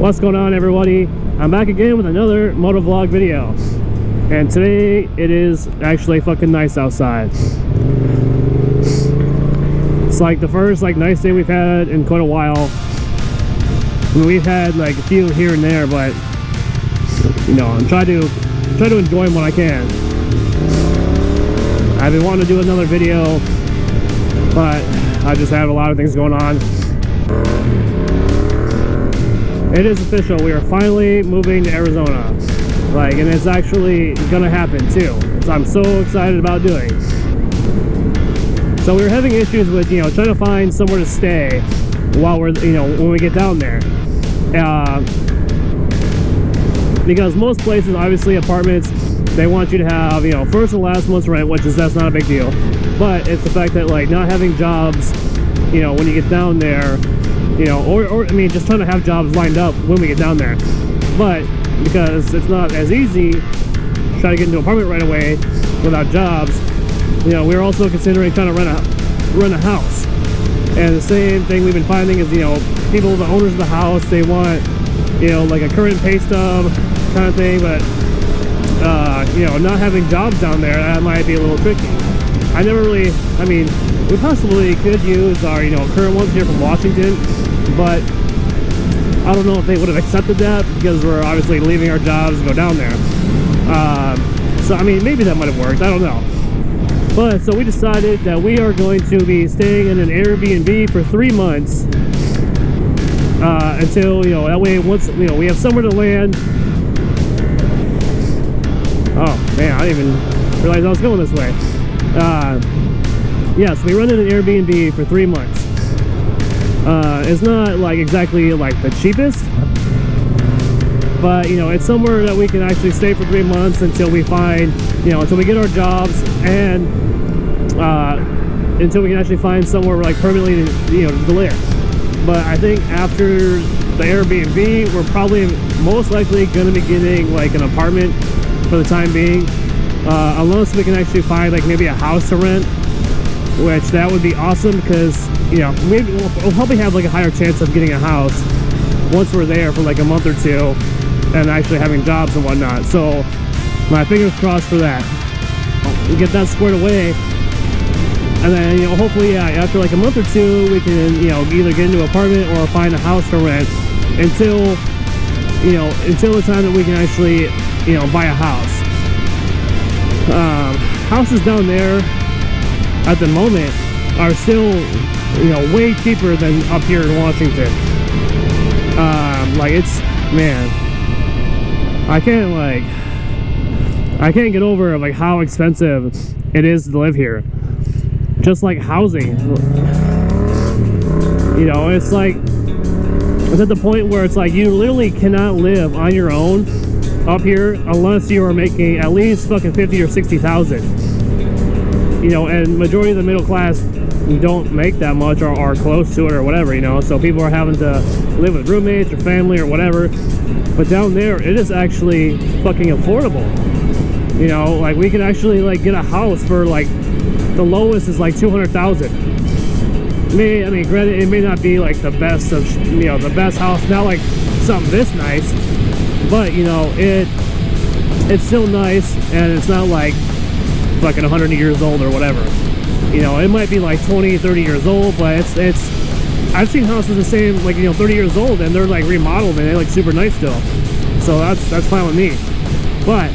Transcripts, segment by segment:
What's going on, everybody? I'm back again with another motovlog video, and today it is actually fucking nice outside. It's like the first nice day we've had in quite a while. I mean, we've had like a few here and there, but you know, I'm trying to enjoy them when I can. I've been wanting to do another video, but I just have a lot of things going on. It is official, we are finally moving to Arizona. And it's actually gonna happen too. I'm so excited about doing. So we were having issues with, you know, trying to find somewhere to stay while we're, you know, when we get down there. Because most places, obviously apartments, they want you to have, you know, first and last month's rent, that's not a big deal. But it's the fact that like not having jobs, you know, when you get down there, you know, or I mean, just trying to have jobs lined up when we get down there. But because it's not as easy to try to get into an apartment right away without jobs, you know, we're also considering trying to rent a house. And the same thing we've been finding is, you know, people, the owners of the house, they want, you know, like a current pay stub kind of thing, but you know, not having jobs down there, that might be a little tricky. I mean, we possibly could use our, you know, current ones here from Washington, but I don't know if they would have accepted that because we're obviously leaving our jobs to go down there. So I mean, maybe that might have worked, I don't know. But so we decided that we are going to be staying in an Airbnb for 3 months until, you know, that way once, you know, we have somewhere to land. Oh man, I didn't even realize I was going this way. Yeah, so we rented an Airbnb for 3 months. It's not like exactly like the cheapest, but you know, it's somewhere that we can actually stay for 3 months until we find, you know, until we get our jobs and until we can actually find somewhere like permanently to, you know, to live. But I think after the Airbnb, we're probably most likely going to be getting like an apartment for the time being, unless we can actually find like maybe a house to rent, which that would be awesome because, you know, maybe we'll probably have like a higher chance of getting a house once we're there for like a month or two and actually having jobs and whatnot. So my fingers crossed for that. We get that squared away, and then, you know, hopefully, yeah, after like a month or two, we can, you know, either get into an apartment or find a house to rent until, you know, until the time that we can actually, you know, buy a house. Houses down there at the moment are still, you know, way cheaper than up here in Washington. Like it's, man, I can't get over like how expensive it is to live here. Just like housing, you know, it's like, it's at the point where it's like you literally cannot live on your own up here unless you are making at least fucking 50 or 60,000. You know, and majority of the middle class don't make that much or are close to it or whatever, you know, so people are having to live with roommates or family or whatever. But down there, it is actually fucking affordable. You know, like we can actually like get a house for like, the lowest is like 200,000. I mean, granted, it may not be like the best of, you know, the best house, not like something this nice, but you know, it's still nice, and it's not like fucking 100 years old or whatever. You know, it might be like 20, 30 years old, but it's I've seen houses the same, like, you know, 30 years old, and they're like remodeled and they're like super nice still. So that's fine with me. But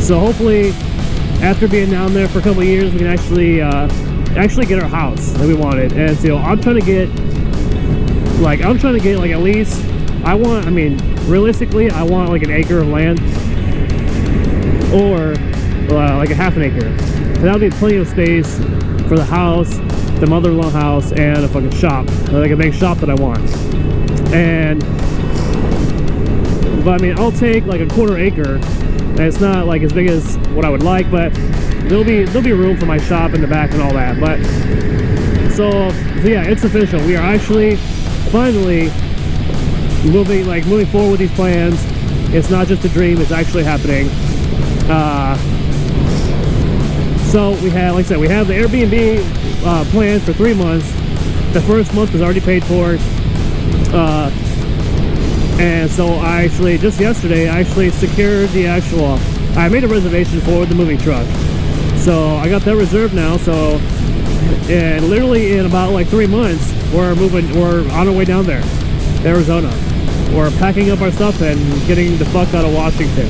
so hopefully after being down there for a couple of years, we can actually get our house that we wanted. And so I'm trying to get like at least, I mean realistically I want like an acre of land, or like a half an acre. And that'll be plenty of space for the house, the mother-in-law house, and a fucking shop, like a big shop that I want. But I mean, I'll take like a quarter acre. And it's not like as big as what I would like, but there'll be room for my shop in the back and all that. But so yeah, it's official. We are actually finally moving forward with these plans. It's not just a dream; it's actually happening. So we have, like I said, we have the Airbnb planned for 3 months. The first month is already paid for. And so I actually, just yesterday, I actually secured the actual, I made a reservation for the moving truck. So I got that reserved now. So, and literally in about like 3 months, we're on our way down there, Arizona. We're packing up our stuff and getting the fuck out of Washington.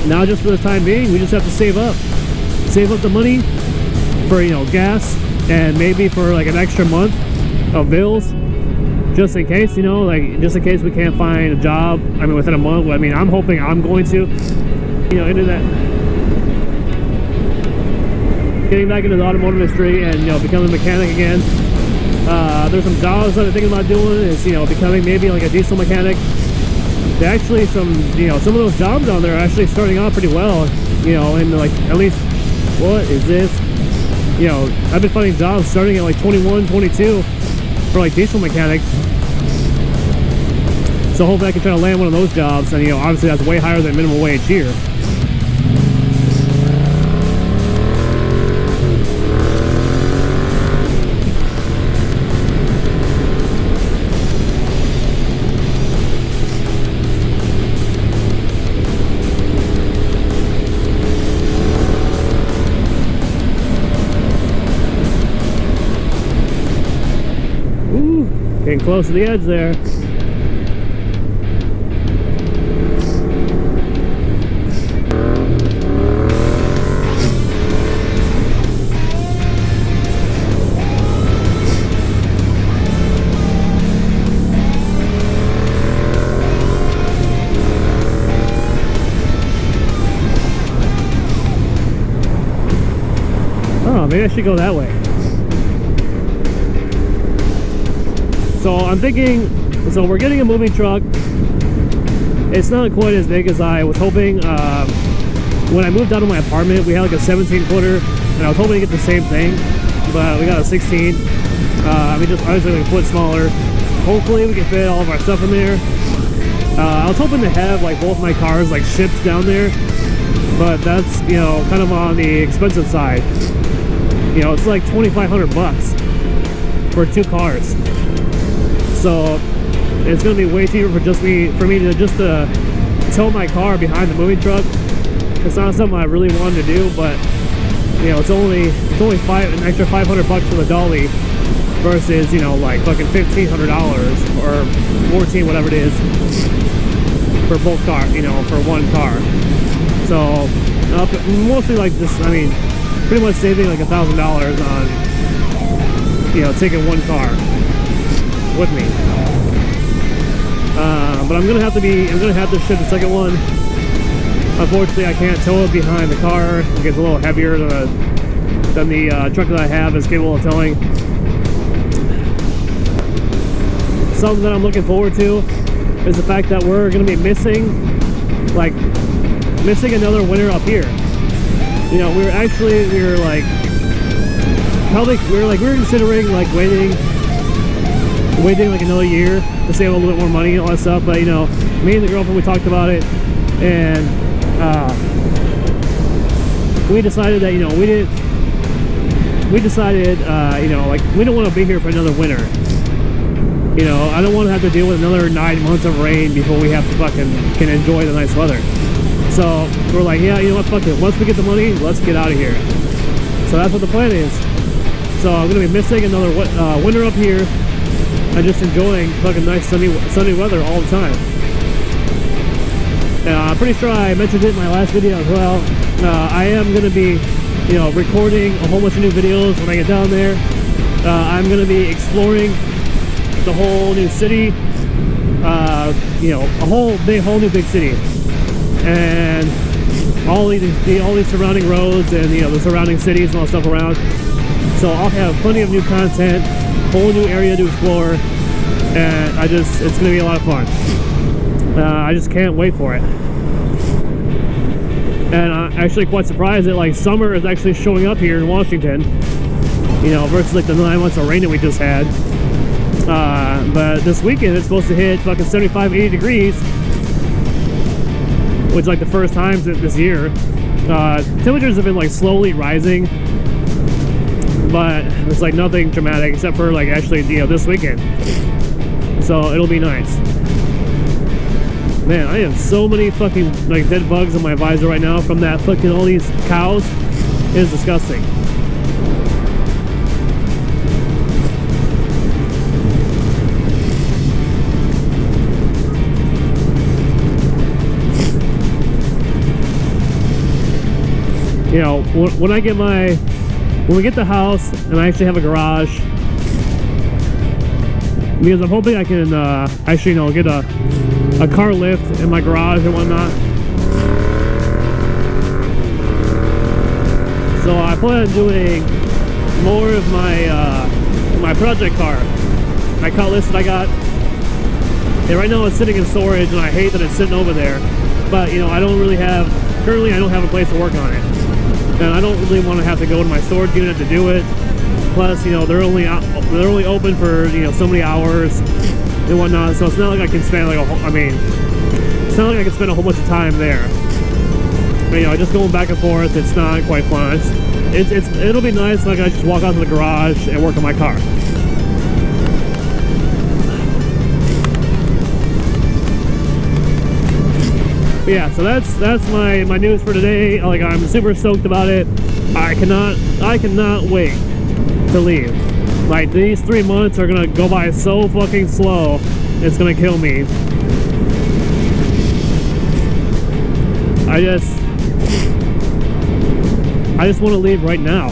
Now just for the time being, we just have to save up the money for, you know, gas, and maybe for like an extra month of bills, just in case, you know, like just in case we can't find a job. I mean, within a month. I mean, I'm hoping I'm going to, you know, into that, getting back into the automotive industry and, you know, becoming a mechanic again. There's some jobs that I'm thinking about doing, is, you know, becoming maybe like a diesel mechanic. They actually, some of those jobs down there are actually starting out pretty well, you know, and like at least, what is this? You know, I've been finding jobs starting at like 21, 22 for like diesel mechanics. So hopefully I can try to land one of those jobs, and, you know, obviously that's way higher than minimum wage here. Getting close to the edge there. Oh, maybe I should go that way. So I'm thinking, so we're getting a moving truck. It's not quite as big as I was hoping. When I moved out of my apartment, we had like a 17-footer, and I was hoping to get the same thing, but we got a 16. I mean, just obviously like a foot smaller. Hopefully we can fit all of our stuff in there. I was hoping to have like both my cars like shipped down there, but that's, you know, kind of on the expensive side. You know, it's like $2,500 for 2 cars. So it's gonna be way cheaper for me to just tow my car behind the moving truck. It's not something I really wanted to do, but, you know, it's only an extra $500 for the dolly versus, you know, like fucking $1,500 or $14, whatever it is, for both cars, you know, for one car. So mostly like this, I mean, pretty much saving like $1,000 on, you know, taking one car with me. But I'm gonna have to ship the second one. Unfortunately, I can't tow it behind the car. It gets a little heavier than the truck that I have is capable of towing. Something that I'm looking forward to is the fact that we're gonna be missing another winter up here. You know, we were considering like waiting like another year to save a little bit more money and all that stuff. But, you know, me and the girlfriend, we talked about it, and we decided that, you know, you know, like, we don't want to be here for another winter. You know, I don't want to have to deal with another 9 months of rain before we have to can enjoy the nice weather. So we're like, yeah, you know what, fuck it, once we get the money, let's get out of here. So that's what the plan is. So I'm gonna be missing another winter up here and just enjoying fucking nice sunny weather all the time. I'm pretty sure I mentioned it in my last video as well. I am gonna be, you know, recording a whole bunch of new videos when I get down there. I'm gonna be exploring the whole new city, you know, a whole new big city, and all these surrounding roads, and, you know, the surrounding cities and all that stuff around. So I'll have plenty of new content, whole new area to explore, and it's gonna be a lot of fun. I just can't wait for it. And I'm actually quite surprised that like summer is actually showing up here in Washington, you know, versus like the 9 months of rain that we just had. But this weekend it's supposed to hit fucking 75, 80 degrees, which is like the first time this year. Temperatures have been like slowly rising, but it's like nothing dramatic except for like actually, you know, this weekend. So it'll be nice. Man, I have so many fucking like dead bugs in my visor right now from that fucking all these cows. It is disgusting. You know, when we get the house and I actually have a garage, because I'm hoping I can actually, you know, get a car lift in my garage and whatnot. So I plan on doing more of my project car, my cut list that I got. And right now it's sitting in storage, and I hate that it's sitting over there. But you know, currently I don't have a place to work on it, and I don't really want to have to go to my storage unit to do it. Plus, you know, they're only open for, you know, so many hours and whatnot. So it's not like I can spend like it's not like I can spend a whole bunch of time there. But, you know, just going back and forth, it's not quite fun. It'll be nice if I can just walk out to the garage and work on my car. But yeah, so that's my news for today. Like, I'm super stoked about it. I cannot wait to leave. Like, these 3 months are gonna go by so fucking slow, it's gonna kill me. I just want to leave right now,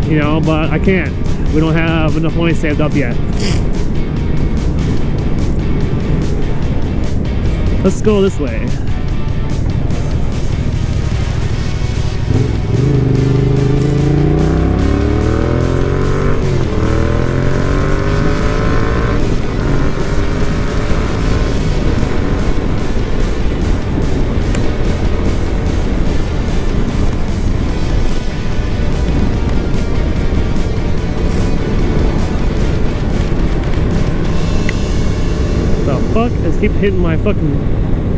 you know, but I can't. We don't have enough money saved up yet. Let's go this way. Fuck is keep hitting my fucking